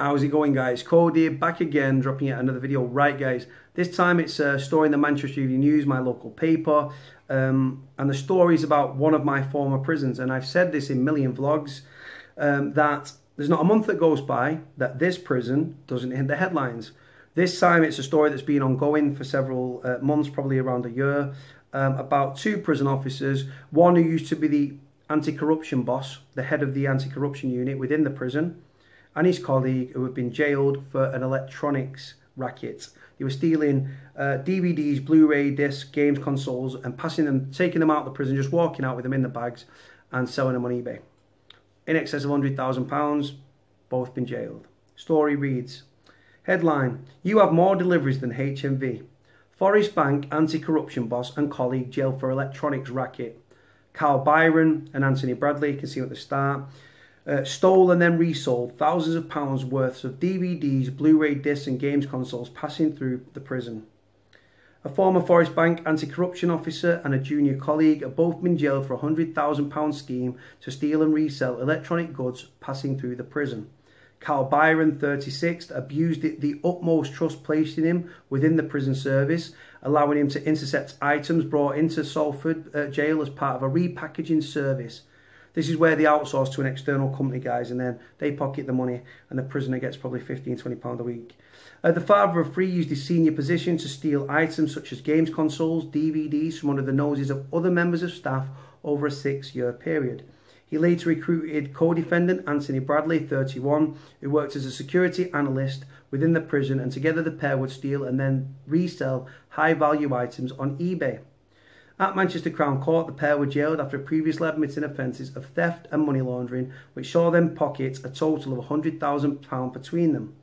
How's it going, guys? Cody back again, dropping yet another video. Right, guys, this time it's a story in the Manchester Evening News, my local paper, and the story is about one of my former prisons. And I've said this in a million vlogs, that there's not a month that goes by that this prison doesn't hit the headlines. This time it's a story that's been ongoing for several months, probably around a year, about two prison officers, one who used to be the anti-corruption boss, the head of the anti-corruption unit within the prison, and his colleague who had been jailed for an electronics racket. They were stealing DVDs, Blu-ray discs, games consoles, and taking them out of the prison, just walking out with them in the bags and selling them on eBay. In excess of £100,000, both been jailed. Story reads, headline, you have more deliveries than HMV. Forest Bank anti-corruption boss and colleague jailed for electronics racket. Byron and Anthony Bradley, you can see at the start, stole and then resold thousands of pounds worth of DVDs, Blu-ray discs and games consoles passing through the prison. A former Forest Bank anti-corruption officer and a junior colleague have both been jailed for a £100,000 scheme to steal and resell electronic goods passing through the prison. Byron, 36, abused the utmost trust placed in him within the prison service, allowing him to intercept items brought into Salford jail as part of a repackaging service. This is where they outsource to an external company, guys, and then they pocket the money and the prisoner gets probably £15, £20 a week. The father of three used his senior position to steal items such as games consoles, DVDs from under the noses of other members of staff over a 6-year period. He later recruited co-defendant Anthony Bradley, 31, who worked as a security analyst within the prison, and together the pair would steal and then resell high-value items on eBay. At Manchester Crown Court, the pair were jailed after previously admitting offences of theft and money laundering, which saw them pocket a total of £100,000 between them.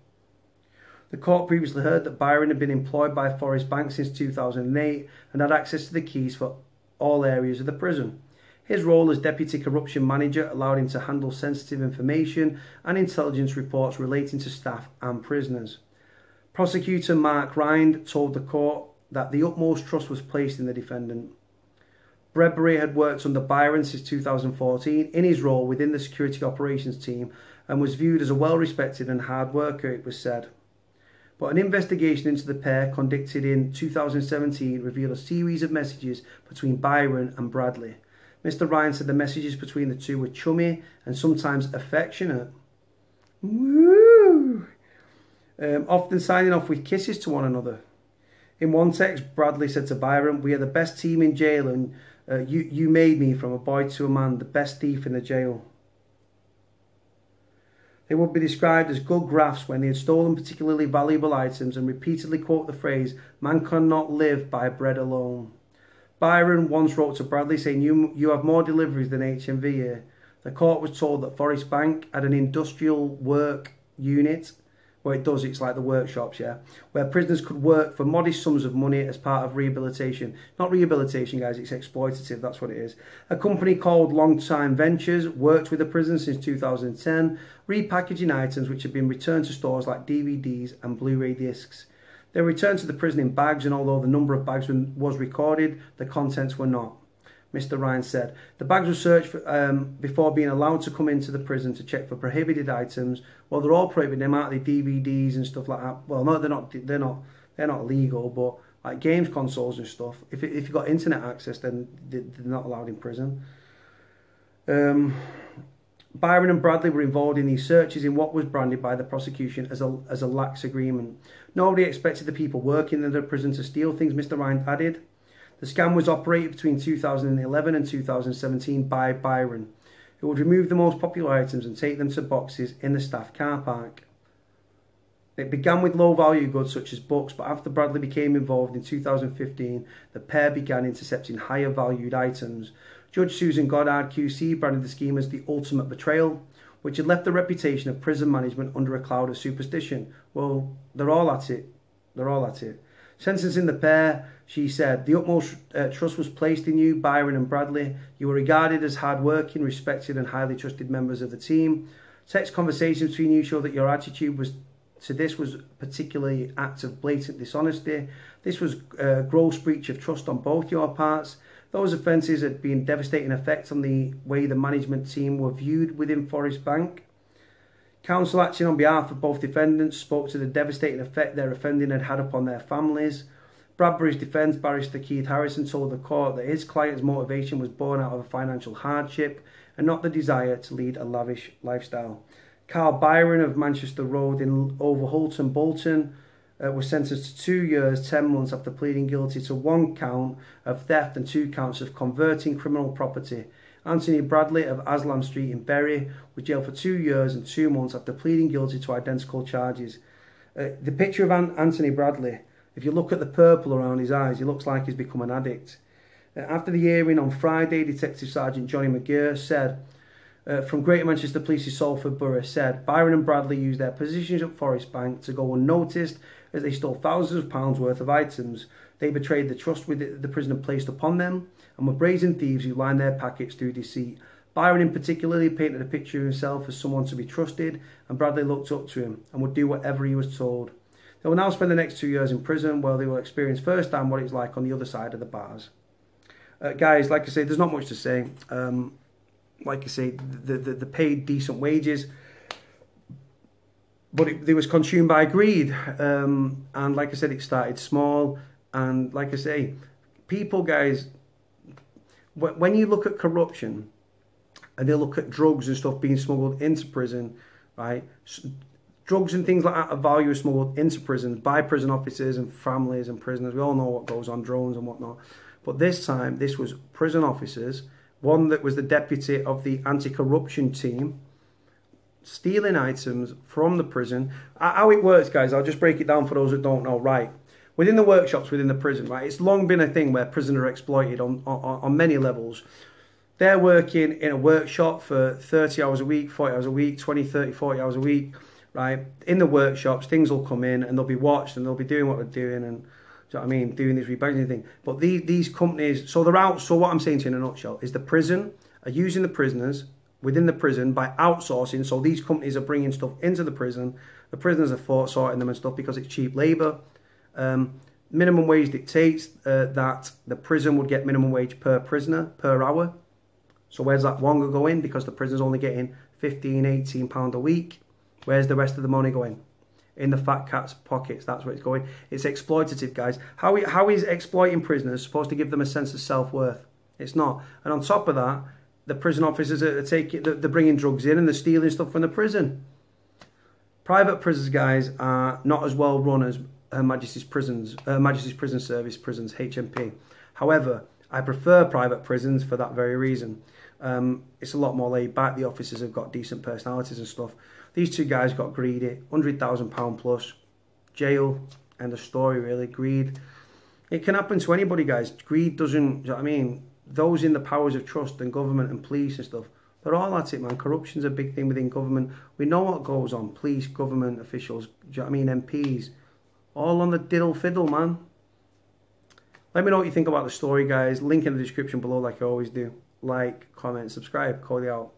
The court previously heard that Byron had been employed by Forest Bank since 2008 and had access to the keys for all areas of the prison. His role as Deputy Corruption Manager allowed him to handle sensitive information and intelligence reports relating to staff and prisoners. Prosecutor Mark Rind told the court that the utmost trust was placed in the defendant. Bradbury had worked under Byron since 2014 in his role within the security operations team and was viewed as a well-respected and hard worker, it was said. But an investigation into the pair conducted in 2017 revealed a series of messages between Byron and Bradley. Mr. Ryan said the messages between the two were chummy and sometimes affectionate. Woo! Often signing off with kisses to one another. In one text, Bradley said to Byron, "We are the best team in jail and you made me from a boy to a man, the best thief in the jail." They would be described as good grafts when they had stolen particularly valuable items and repeatedly quote the phrase, "Man cannot live by bread alone." Byron once wrote to Bradley saying, you have more deliveries than HMV here. The court was told that Forest Bank had an industrial work unit, it's like the workshops, yeah, where prisoners could work for modest sums of money as part of rehabilitation. Not rehabilitation, guys, it's exploitative, that's what it is. A company called Long Time Ventures worked with the prison since 2010, repackaging items which had been returned to stores like DVDs and Blu-ray discs. They were returned to the prison in bags, and although the number of bags was recorded, the contents were not. Mr. Ryan said the bags were searched before being allowed to come into the prison to check for prohibited items. Well, they're all prohibited. Them out the DVDs and stuff like that. Well, no, they're not illegal, but like games consoles and stuff. If you've got internet access, then they're not allowed in prison. Byron and Bradley were involved in these searches in what was branded by the prosecution as a lax agreement. Nobody expected the people working in the prison to steal things, Mr. Ryan added. The scam was operated between 2011 and 2017 by Byron, who would remove the most popular items and take them to boxes in the staff car park. It began with low-value goods such as books, but after Bradley became involved in 2015, the pair began intercepting higher-valued items. Judge Susan Goddard QC branded the scheme as the ultimate betrayal, which had left the reputation of prison management under a cloud of superstition. Well, they're all at it. They're all at it. Sentencing the pair, she said, the utmost trust was placed in you, Byron and Bradley. You were regarded as hard-working, respected and highly trusted members of the team. Text conversations between you show that your attitude was particularly act of blatant dishonesty. This was a gross breach of trust on both your parts. Those offences had been devastating effects on the way the management team were viewed within Forest Bank. Counsel acting on behalf of both defendants spoke to the devastating effect their offending had had upon their families. Bradbury's defence barrister Keith Harrison told the court that his client's motivation was born out of a financial hardship and not the desire to lead a lavish lifestyle. Carl Byron of Manchester Road in Overholton, Bolton, was sentenced to 2 years, 10 months after pleading guilty to 1 count of theft and 2 counts of converting criminal property. Anthony Bradley of Aslam Street in Bury was jailed for 2 years and 2 months after pleading guilty to identical charges. The picture of Anthony Bradley, if you look at the purple around his eyes, he looks like he's become an addict. After the hearing on Friday, Detective Sergeant Johnny McGeer said, from Greater Manchester Police's Salford Borough said, Byron and Bradley used their positions at Forest Bank to go unnoticed as they stole thousands of pounds worth of items. They betrayed the trust the prisoner placed upon them and were brazen thieves who lined their packets through deceit. Byron in particular painted a picture of himself as someone to be trusted, and Bradley looked up to him and would do whatever he was told. They will now spend the next 2 years in prison where they will experience firsthand what it's like on the other side of the bars. Guys, like I say, there's not much to say. Like I say, they paid decent wages, but it was consumed by greed. And like I said, it started small. And like I say, people, guys, when you look at corruption and they look at drugs and stuff being smuggled into prison, right? Drugs and things like that of value are smuggled into prisons by prison officers and families and prisoners. We all know what goes on, drones and whatnot. But this time, this was prison officers, one that was the deputy of the anti-corruption team, stealing items from the prison. How it works, guys, I'll just break it down for those that don't know. Right, within the workshops within the prison, right, it's long been a thing where prisoners are exploited on many levels. They're working in a workshop for 30 hours a week, 40 hours a week, 20, 30, 40 hours a week, right? In the workshops, things will come in and they'll be watched and they'll be doing what they're doing and, do you know what I mean, doing this rebadging thing. But these companies, so they're out, so what I'm saying to you in a nutshell is the prison are using the prisoners within the prison by outsourcing. So these companies are bringing stuff into the prison. The prisoners are sorting them and stuff because it's cheap labour. Minimum wage dictates that the prison would get minimum wage per prisoner per hour. So where's that longer going? Because the prisoner's only getting £15, £18 a week. Where's the rest of the money going? In the fat cat's pockets. That's where it's going. It's exploitative, guys. How is exploiting prisoners supposed to give them a sense of self-worth? It's not. And on top of that, the prison officers they're bringing drugs in and they're stealing stuff from the prison. Private prisons, guys, are not as well run as Her Majesty's Prisons, Majesty's Prison Service prisons, HMP. However, I prefer private prisons for that very reason. It's a lot more laid back. The officers have got decent personalities and stuff. These two guys got greedy, £100,000 plus, jail, end of story really, greed. It can happen to anybody, guys. Greed doesn't, you know what I mean? Those in the powers of trust and government and police and stuff, they're all at it, man. Corruption's a big thing within government. We know what goes on. Police, government officials, do you know what I mean? MPs, all on the diddle fiddle, man. Let me know what you think about the story, guys. Link in the description below like I always do. Like, comment, subscribe. Cody out.